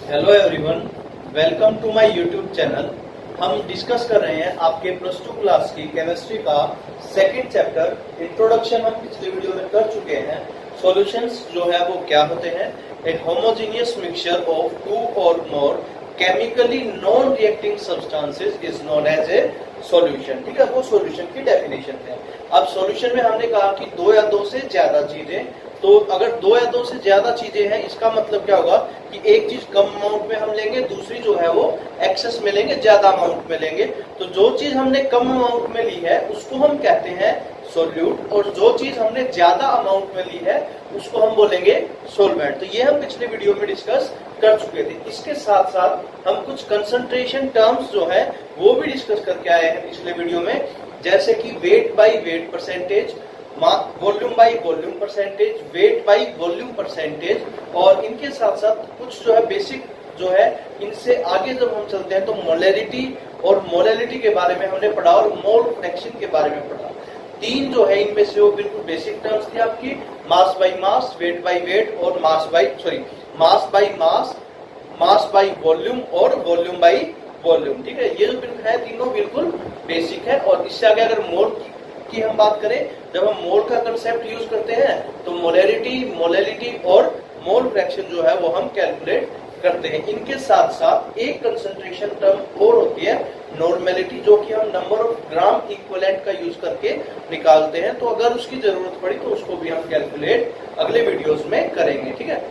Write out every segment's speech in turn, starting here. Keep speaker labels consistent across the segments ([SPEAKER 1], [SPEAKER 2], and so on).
[SPEAKER 1] Hello everyone, welcome to my YouTube channel. हम discuss कर रहे हैं आपके प्लस टू क्लास की केमिस्ट्री का सेकंड चैप्टर इंट्रोडक्शन। हम पिछले वीडियो में कर चुके हैं। सॉल्यूशंस जो है वो क्या होते हैं? A homogeneous mixture of two और more chemically non reacting substances is known as a solution. ठीक है, वो सॉल्यूशन की डेफिनेशन है। अब सॉल्यूशन में हमने कहा कि दो या दो से ज्यादा चीजें, तो अगर दो या दो से ज्यादा चीजें हैं, इसका मतलब क्या होगा कि एक चीज कम अमाउंट में हम लेंगे, दूसरी जो है वो एक्सेस में लेंगे, ज्यादा अमाउंट में लेंगे। तो जो चीज हमने कम अमाउंट में ली है उसको हम कहते हैं सोल्यूट, और जो चीज हमने ज्यादा अमाउंट में ली है उसको हम बोलेंगे सोलवेंट। तो ये हम पिछले वीडियो में डिस्कस कर चुके थे। इसके साथ साथ हम कुछ कंसंट्रेशन टर्म्स जो है वो भी डिस्कस करके आए हैं पिछले वीडियो में, जैसे कि wait by wait percentage, volume by volume percentage, weight by volume percentage, और इनके साथ साथ कुछ जो है बेसिक जो है, इनसे आगे जब हम चलते हैं तो मोलैरिटी और मोलैलिटी के बारे में हमने पढ़ा और मोल फ्रैक्शन के बारे में पढ़ा। तीन जो है इनमें से वो बिल्कुल बेसिक टर्म्स थी आपकी, mass by mass, weight by weight और mass by mass, mass by volume और वॉल्यूम बाई वॉल्यूम। ठीक है, ये जो बिल्कुल है तीनों बिल्कुल बेसिक है। और इससे आगे अगर मोल की हम बात करें, जब हम मोल का कंसेप्ट यूज करते हैं तो मोलैरिटी, मोलैलिटी और मोल फ्रैक्शन जो है वो हम कैलकुलेट करते हैं। इनके साथ साथ एक कंसंट्रेशन टर्म और होती है नॉर्मेलिटी, जो कि हम नंबर ऑफ ग्राम इक्विवेलेंट का यूज करके निकालते हैं। तो अगर उसकी जरूरत पड़ी तो उसको भी हम कैलकुलेट अगले वीडियोस में करेंगे। ठीक है,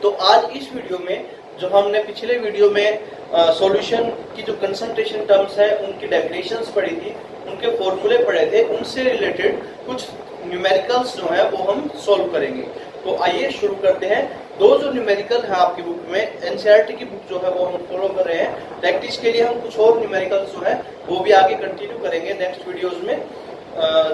[SPEAKER 1] तो आज इस वीडियो में जो हमने पिछले वीडियो में सॉल्यूशन की जो कंसंट्रेशन टर्म्स है उनकी डेफिनेशंस पढ़ी थी, उनके फॉर्मूले पढ़े थे, उनसे रिलेटेड कुछ न्यूमेरिकल्स जो है वो हम सॉल्व करेंगे। तो आइए शुरू करते हैं। दो जो न्यूमेरिकल है आपकी बुक में, एनसीईआरटी की बुक जो है वो हम फॉलो कर रहे हैं। प्रैक्टिस के लिए हम कुछ और न्यूमेरिकल्स जो है वो भी आगे कंटिन्यू करेंगे नेक्स्ट वीडियोज में,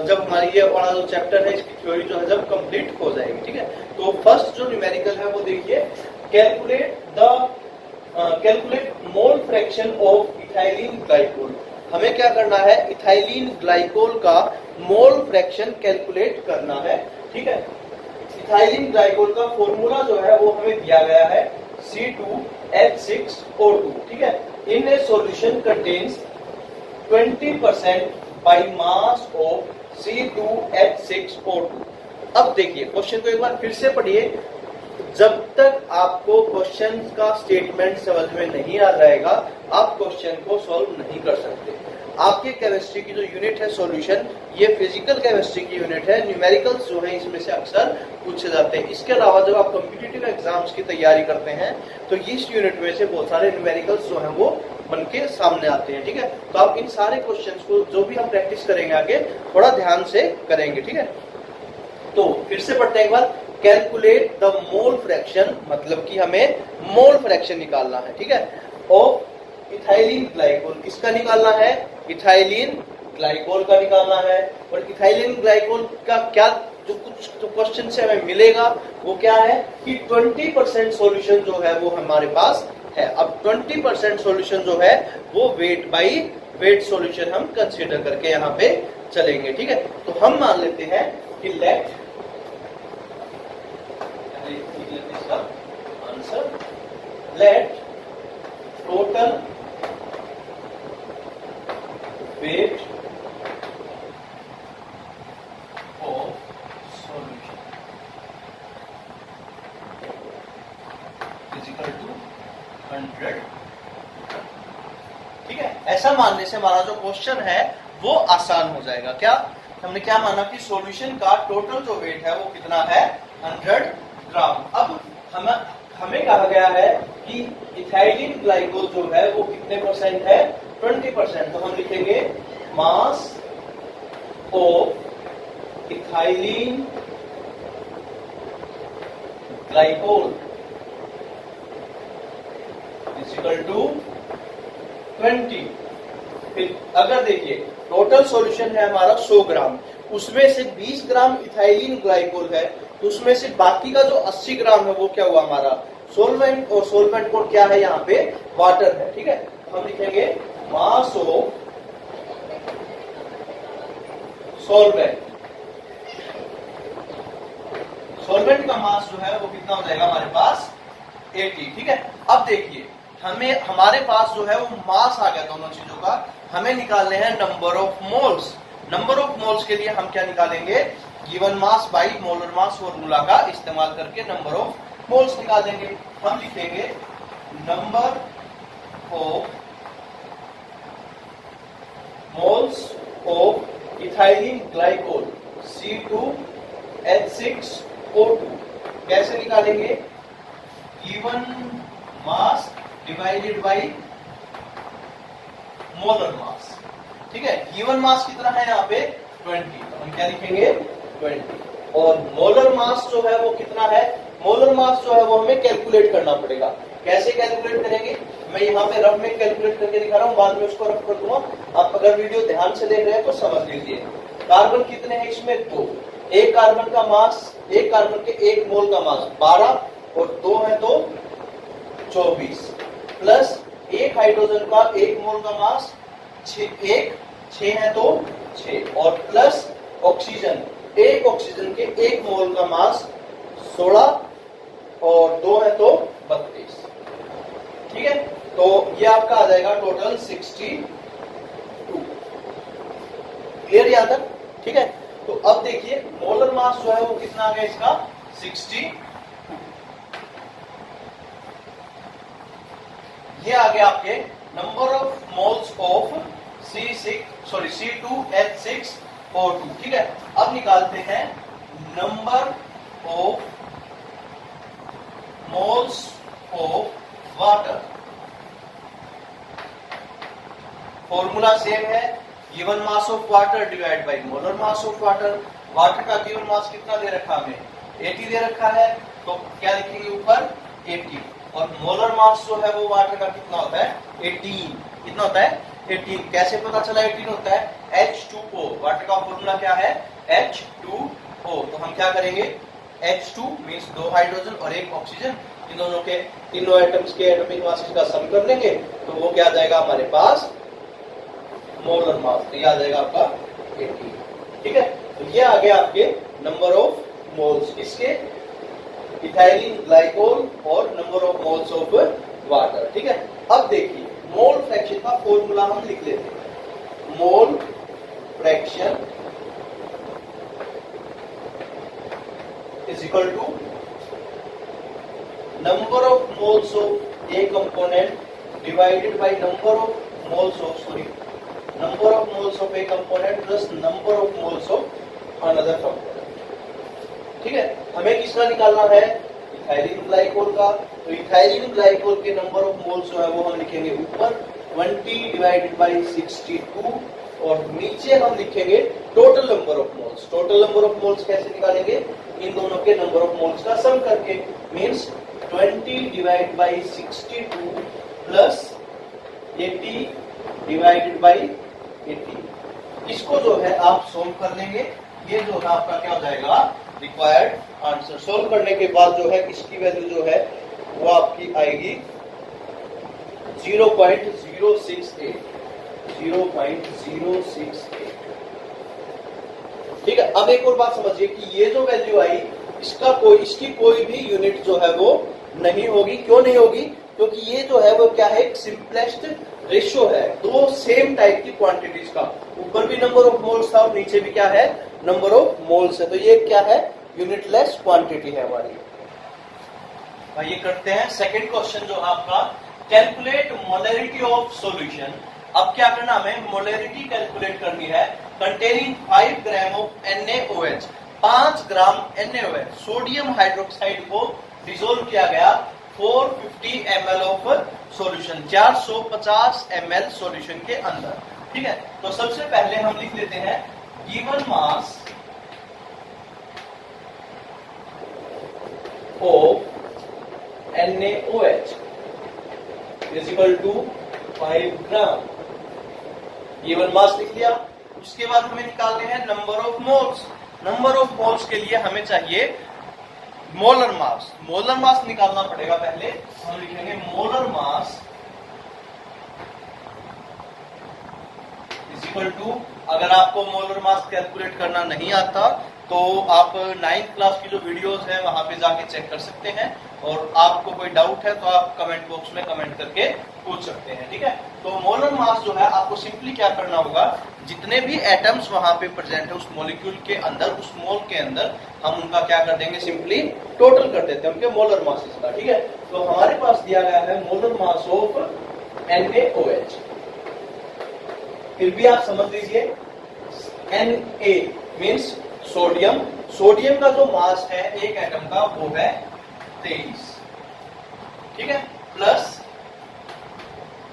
[SPEAKER 1] जब हमारी ये वाला जो चैप्टर है इसकी थ्योरी जो है जब कंप्लीट हो जाएगी। ठीक है, तो फर्स्ट जो न्यूमेरिकल है वो देखिए, calculate mole fraction of ethylene glycol. हमें क्या करना है? इथाइलिन ग्लाइकोल का मोल फ्रैक्शन कैलकुलेट करना है। ठीक है, इथाइलिन ग्लाइकोल का फॉर्मूला जो है वो हमें दिया गया है C2H6O2। ठीक है, in a solution contains 20% by mass of C2H6O2। अब देखिए क्वेश्चन को एक बार फिर से पढ़िए। जब तक आपको क्वेश्चन का स्टेटमेंट समझ में नहीं आ जाएगा आप क्वेश्चन को सॉल्व नहीं कर सकते। आपके केमिस्ट्री की जो यूनिट है सॉल्यूशन, ये फिजिकल केमिस्ट्री की यूनिट है। न्यूमेरिकल्स जो है इसमें से अक्सर पूछे जाते हैं। इसके अलावा जब आप कॉम्पिटिटिव एग्जाम्स की तैयारी करते हैं तो इस यूनिट में से बहुत सारे न्यूमेरिकल्स जो है वो बन के सामने आते हैं। ठीक है, तो आप इन सारे क्वेश्चन को जो भी हम प्रैक्टिस करेंगे आगे थोड़ा ध्यान से करेंगे। ठीक है, तो फिर से पढ़ते हैं एक बार। कैलकुलेट द मोल फ्रैक्शन, मतलब कि हमें मोल फ्रैक्शन निकालना है। ठीक है, ऑफ इथाइलिन ग्लाइकोल। किसका निकालना है? इथाइलिन ग्लाइकोल का निकालना है। और इथाइलिन ग्लाइकोल का क्या जो कुछ जो क्वेश्चन से हमें मिलेगा वो क्या है कि 20% सॉल्यूशन जो है वो हमारे पास है। अब 20% सॉल्यूशन जो है वो वेट बाई वेट सॉल्यूशन हम कंसीडर करके यहाँ पे चलेंगे। ठीक है, तो हम मान लेते हैं कि let answer, let total weight of solution equal to 100। ठीक है, ऐसा मानने से हमारा जो क्वेश्चन है वो आसान हो जाएगा। क्या हमने क्या माना कि सॉल्यूशन का टोटल जो वेट है वो कितना है? 100 ग्राम। अब हमें कहा गया है कि इथाइलिन ग्लाइकोल जो है वो कितने परसेंट है? 20%। तो हम लिखेंगे mass of ethylene glycol is equal to 20। फिर अगर देखिए टोटल सॉल्यूशन है हमारा 100 ग्राम, उसमें से 20 ग्राम इथाइलिन ग्लाइकोल है, तो उसमें से बाकी का जो 80 ग्राम है वो क्या हुआ? हमारा सोलवेंट। और सोलवेंट को क्या है? यहाँ पे वाटर है। ठीक है, तो हम लिखेंगे मास ऑफ सॉल्वेंट। सॉल्वेंट का मास जो है वो कितना हो जाएगा हमारे पास? 80। ठीक है, अब देखिए हमें हमारे पास जो है वो मास आ गया दोनों चीजों का, हमें निकालने हैं number of moles. Number of moles के लिए हम क्या निकालेंगे, given mass by molar mass formula का इस्तेमाल करके नंबर ऑफ मोल्स निकालेंगे। हम लिखेंगे number of moles of ethylene glycol C2H6O2 कैसे निकालेंगे, given mass divided by molar mass. ठीक है, गिवन मास कितना है यहाँ पे 20, तो हम क्या लिखेंगे 20। और मोलर मास जो है वो कितना है, मोलर मास जो है वो हमें कैलकुलेट करना पड़ेगा। कैसे कैलकुलेट करेंगे, मैं यहाँ पे रफ में कैलकुलेट करके दिखा रहा हूँ, बाद में उसको रफ कर दूंगा। आप अगर वीडियो ध्यान से देख रहे हैं तो समझ लीजिए। कार्बन कितने हैं इसमें, 2। एक कार्बन का मास, एक कार्बन के एक मोल का मास 12 और 2 है तो 24, प्लस एक हाइड्रोजन का एक मोल का मास 6 है तो 6, और प्लस ऑक्सीजन, एक ऑक्सीजन के एक मोल का मास 16 और 2 है तो 32। ठीक है, तो ये आपका आ जाएगा टोटल 62। क्लियर यहां तक। ठीक है, तो अब देखिए मोलर मास जो है वो कितना आ गया इसका 60। ये आ गया आपके number of moles of C2H6O2। ठीक है, अब निकालते हैं number of moles of water. Formula same है, given mass of water divide by molar mass of water. Water का गिवन मास कितना दे रखा हमें 80 दे रखा है, तो क्या लिखेंगे ऊपर 80, और मोलर मास जो है वो वाटर का कितना होता है 18। कितना होता है 18। कैसे पता चला 18 होता है, H2O, वाटर का फॉर्मूला क्या है H2O। तो हम क्या करेंगे, H2 मीन्स 2 हाइड्रोजन और 1 ऑक्सीजन, इन दोनों के तीनों एटम्स के एटॉमिक मासेस का सम कर लेंगे, तो वो क्या आ जाएगा हमारे पास मोलर मास। तो ये आ जाएगा आपका 80। ठीक है, तो ये आ गया आपके नंबर ऑफ मोल्स इसके इथाइलिन ग्लाइकोल और number of moles of water. ठीक है, अब देखिए मोल फ्रैक्शन का फॉर्मूला हम लिख लेते हैं। Mole fraction is equal to number of moles of a component divided by number of moles of number of moles of a component plus number of moles of another component. ठीक है, हमें किसका निकालना है, इथाइलिन ग्लाइकोल का। तो ethylene glycol के number of moles जो है वो हम लिखेंगे ऊपर 20 डिवाइडेड बाय 62, और नीचे हम लिखेंगे total number of moles. Total number of moles कैसे निकालेंगे, इन दोनों के नंबर ऑफ मोल्स का सम करके, means 20 divide by 62 plus 80 divided by 80। इसको जो है आप सोल्व कर लेंगे, ये जो है आपका क्या हो जाएगा रिक्वायर्ड आंसर। सोल्व करने के बाद जो है इसकी वैल्यू जो है वो आपकी आएगी 0.068। 0.068। ठीक है, अब एक और बात समझिए कि ये जो वैल्यू आई इसकी कोई भी यूनिट जो है वो नहीं होगी। क्यों नहीं होगी, क्योंकि ये जो है वो क्या है, एक सिंपलेस्ट रेशियो है, दो सेम टाइप की क्वांटिटीज का। ऊपर भी नंबर ऑफ मोल्स था और नीचे भी क्या है नंबर ऑफ मोल्स है, तो ये क्या है यूनिटलेस क्वांटिटी है हमारी। ये करते हैं सेकंड क्वेश्चन जो आपका, कैलकुलेट मोलरिटी ऑफ सॉल्यूशन। अब क्या करना, हमें मोलरिटी कैलकुलेट करनी है containing 5 gram of NaOH। 5 gram NaOH sodium hydroxide को डिसोल्व किया गया 450 ml of solution, 450 ml solution के अंदर। ठीक है, तो सबसे पहले हम लिख लेते हैं given mass of NaOH is equal to 5 gram. Given mass लिख लिया। उसके बाद हमें निकालने हैं number of moles. Number of moles के लिए हमें चाहिए मोलर मास। मोलर मास निकालना पड़ेगा पहले। हम लिखेंगे molar mass is equal to, अगर आपको मोलर मास कैलकुलेट करना नहीं आता तो आप 9th क्लास की जो वीडियोस हैं वहां पे जाके चेक कर सकते हैं, और आपको कोई डाउट है तो आप कमेंट बॉक्स में कमेंट करके पूछ सकते हैं, ठीक है। तो मोलर मास जो है आपको सिंपली क्या करना होगा, जितने भी एटम्स वहां पे प्रेजेंट है उस मॉलिक्यूल के अंदर, उस मोल के अंदर, हम उनका क्या कर देंगे, सिंपली टोटल कर देते हैं उनके मोलर मासेस का, ठीक है। तो हमारे पास दिया गया है मोलर मास ऑफ NaOH। फिर भी आप समझ लीजिए, Na मीन्स सोडियम, सोडियम का जो मास है एक एटम का वो है 23, ठीक है, प्लस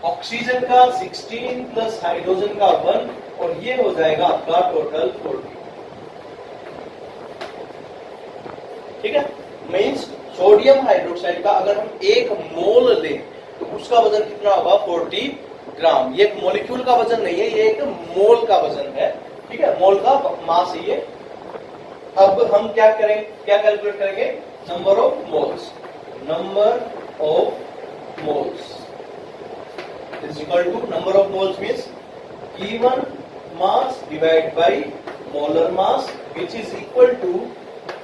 [SPEAKER 1] ऑक्सीजन का 16 प्लस हाइड्रोजन का 1, और ये हो जाएगा आपका टोटल 40, ठीक है। मीन्स सोडियम हाइड्रोक्साइड का अगर हम एक मोल लें तो उसका वजन कितना होगा, 40 ग्राम। ये एक मॉलिक्यूल का वजन नहीं है, ये एक मोल का वजन है, ठीक है, मोल का मास है ये। अब हम क्या करें, क्या कैलकुलेट करेंगे, number of moles, number of moles is equal to number of moles means given mass divide by molar mass, which is equal to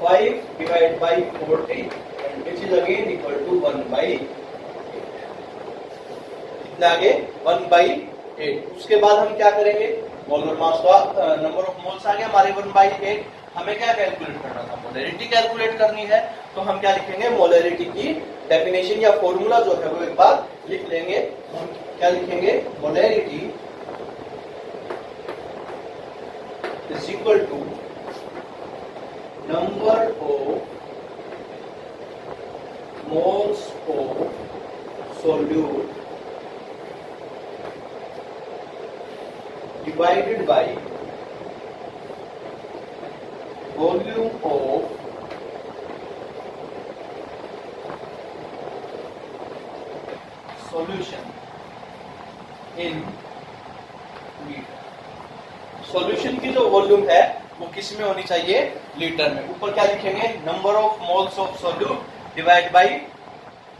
[SPEAKER 1] 5 divide by 40 and which is again equal to 1/8। कितना आगे, 1/8। उसके बाद हम क्या करेंगे, molar mass का number of moles आ गया हमारे 1/8। हमें क्या कैलकुलेट करना था, मोलैरिटी कैलकुलेट करनी है। तो हम क्या लिखेंगे, मोलैरिटी की डेफिनेशन या फॉर्मूला जो है वो एक बार लिख लेंगे। हम क्या लिखेंगे, molarity is equal to number of moles of solute divided by volume of solution in litre. Solution की जो वॉल्यूम है वो किस में होनी चाहिए, लीटर में। ऊपर क्या लिखेंगे, number of moles of solute divide by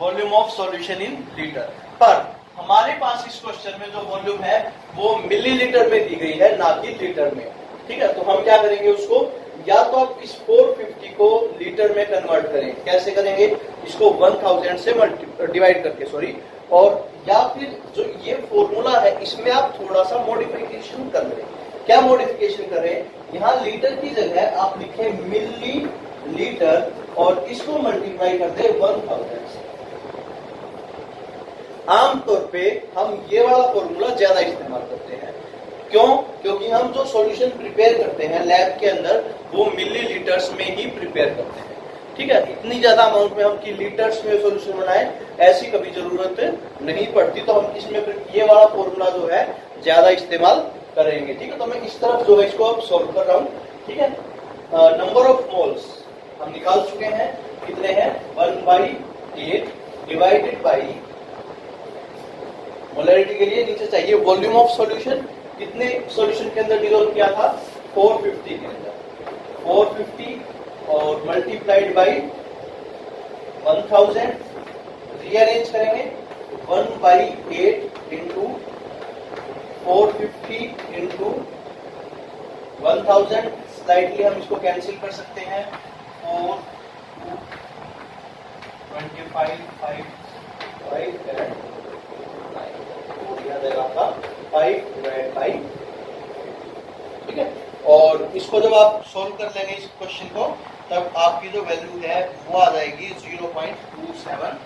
[SPEAKER 1] volume of solution in litre. पर हमारे पास इस क्वेश्चन में जो वॉल्यूम है वो मिलीलीटर में दी गई है, ना कि लीटर में, ठीक है। तो हम क्या करेंगे, उसको या तो आप इस 450 को लीटर में कन्वर्ट करें, कैसे करेंगे, इसको 1000 से डिवाइड करके, सॉरी, और या फिर जो ये फॉर्मूला है इसमें आप थोड़ा सा मॉडिफिकेशन कर लें। क्या मॉडिफिकेशन करें, यहाँ लीटर की जगह आप लिखें मिली लीटर और इसको मल्टीप्लाई कर दे 1000 से। आमतौर पे हम ये वाला फॉर्मूला ज्यादा इस्तेमाल करते हैं, क्यों, क्योंकि हम जो सॉल्यूशन प्रिपेयर करते हैं लैब के अंदर वो मिलीलीटर्स में ही प्रिपेयर करते हैं, ठीक है। इतनी ज्यादा अमाउंट में हम कि लीटर्स में सॉल्यूशन बनाएं ऐसी कभी जरूरत नहीं पड़ती। तो हम इसमें ये वाला फॉर्मूला जो है ज्यादा इस्तेमाल करेंगे, ठीक है। तो मैं इस तरफ जो है इसको अब सॉल्व कर रहा हूँ, ठीक है। नंबर ऑफ मोल्स हम निकाल चुके हैं, कितने हैं, 1/8 डिवाइडेड बाई, मोलैरिटी के लिए नीचे चाहिए वॉल्यूम ऑफ सॉल्यूशन, कितने सॉल्यूशन के अंदर डिसॉल्व किया था, 450 के अंदर, 450 और मल्टीप्लाइड बाई 1000, रीअरेंज करेंगे 1/8 इंटू 450 इंटू 1000, स्लाइडली हम इसको कैंसिल कर सकते हैं, 4 25 5 5 एंड 9 आपका 5 डिवाइड बाई, ठीक है। और इसको जब आप सोल्व कर लेंगे इस क्वेश्चन को, तब आपकी जो वैल्यू है वो आ जाएगी 0.27।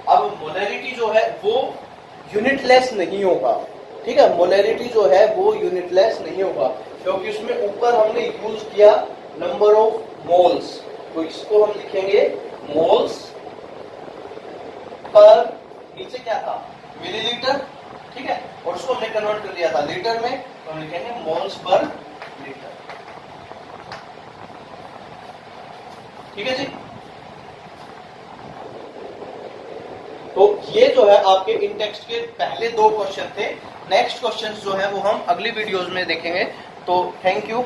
[SPEAKER 1] अब मोलैरिटी जो है वो यूनिटलेस नहीं होगा, ठीक है। मोलैरिटी जो है वो यूनिटलेस नहीं होगा, क्योंकि उसमें ऊपर हमने यूज किया नंबर ऑफ मोल्स, तो इसको हम लिखेंगे मोल्स पर, नीचे क्या था, मिलीलीटर, ठीक है, और उसको हमने कन्वर्ट कर लिया था लीटर में, तो हम लिखेंगे मोल्स पर लीटर, ठीक है जी। तो ये जो है आपके इन टेक्स्ट के पहले 2 क्वेश्चन थे। नेक्स्ट क्वेश्चंस जो है वो हम अगली वीडियोस में देखेंगे। तो थैंक यू।